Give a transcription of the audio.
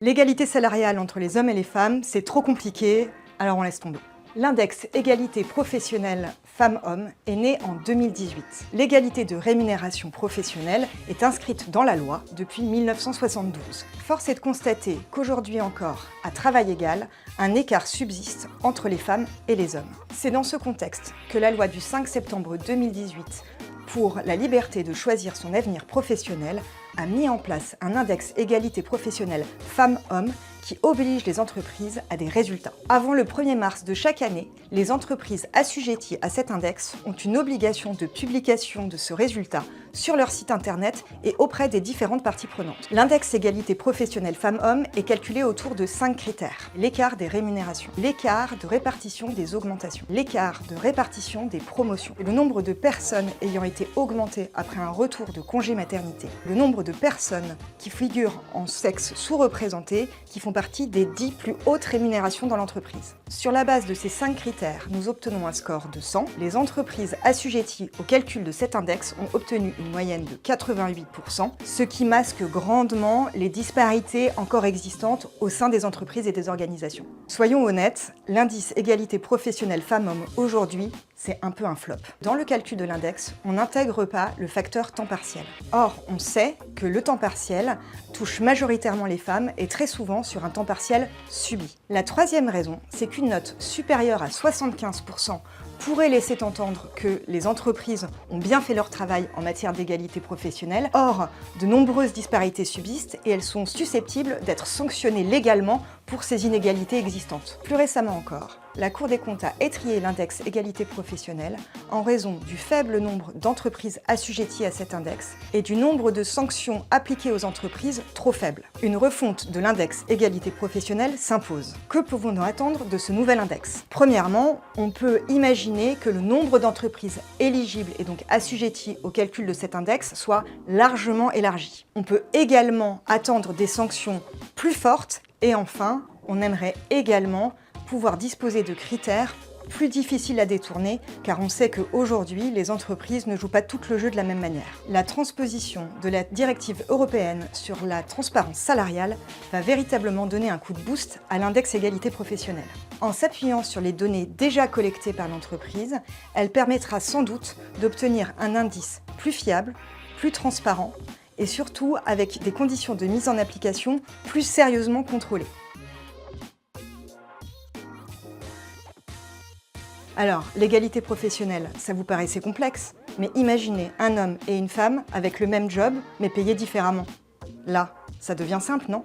L'égalité salariale entre les hommes et les femmes, c'est trop compliqué, alors on laisse tomber. L'index égalité professionnelle femmes-hommes est né en 2018. L'égalité de rémunération professionnelle est inscrite dans la loi depuis 1972. Force est de constater qu'aujourd'hui encore, à travail égal, un écart subsiste entre les femmes et les hommes. C'est dans ce contexte que la loi du 5 septembre 2018 pour la liberté de choisir son avenir professionnel a mis en place un index égalité professionnelle femmes-hommes qui oblige les entreprises à des résultats. Avant le 1er mars de chaque année, les entreprises assujetties à cet index ont une obligation de publication de ce résultat sur leur site internet et auprès des différentes parties prenantes. L'index égalité professionnelle femmes-hommes est calculé autour de 5 critères. L'écart des rémunérations, l'écart de répartition des augmentations, l'écart de répartition des promotions, le nombre de personnes ayant été augmentées après un retour de congé maternité, le nombre de personnes qui figurent en sexe sous-représenté, qui font partie des 10 plus hautes rémunérations dans l'entreprise. Sur la base de ces 5 critères, nous obtenons un score de 100. Les entreprises assujetties au calcul de cet index ont obtenu une moyenne de 88%, ce qui masque grandement les disparités encore existantes au sein des entreprises et des organisations. Soyons honnêtes, l'indice égalité professionnelle femmes-hommes aujourd'hui, c'est un peu un flop. Dans le calcul de l'index, on n'intègre pas le facteur temps partiel. Or, on sait que le temps partiel touche majoritairement les femmes et très souvent sur un temps partiel subi. La troisième raison, c'est qu'une note supérieure à 75% pourrait laisser entendre que les entreprises ont bien fait leur travail en matière d'égalité professionnelle. Or, de nombreuses disparités subsistent et elles sont susceptibles d'être sanctionnées légalement pour ces inégalités existantes. Plus récemment encore, la Cour des comptes a étrié l'index égalité professionnelle en raison du faible nombre d'entreprises assujetties à cet index et du nombre de sanctions appliquées aux entreprises trop faible. Une refonte de l'index égalité professionnelle s'impose. Que pouvons-nous attendre de ce nouvel index? Premièrement, on peut imaginer que le nombre d'entreprises éligibles et donc assujetties au calcul de cet index soit largement élargi. On peut également attendre des sanctions plus fortes et enfin, on aimerait également pouvoir disposer de critères plus difficiles à détourner, car on sait qu'aujourd'hui, les entreprises ne jouent pas tout le jeu de la même manière. La transposition de la directive européenne sur la transparence salariale va véritablement donner un coup de boost à l'index égalité professionnelle. En s'appuyant sur les données déjà collectées par l'entreprise, elle permettra sans doute d'obtenir un indice plus fiable, plus transparent et surtout avec des conditions de mise en application plus sérieusement contrôlées. Alors, l'égalité professionnelle, ça vous paraissait complexe, mais imaginez un homme et une femme avec le même job, mais payés différemment. Là, ça devient simple, non ?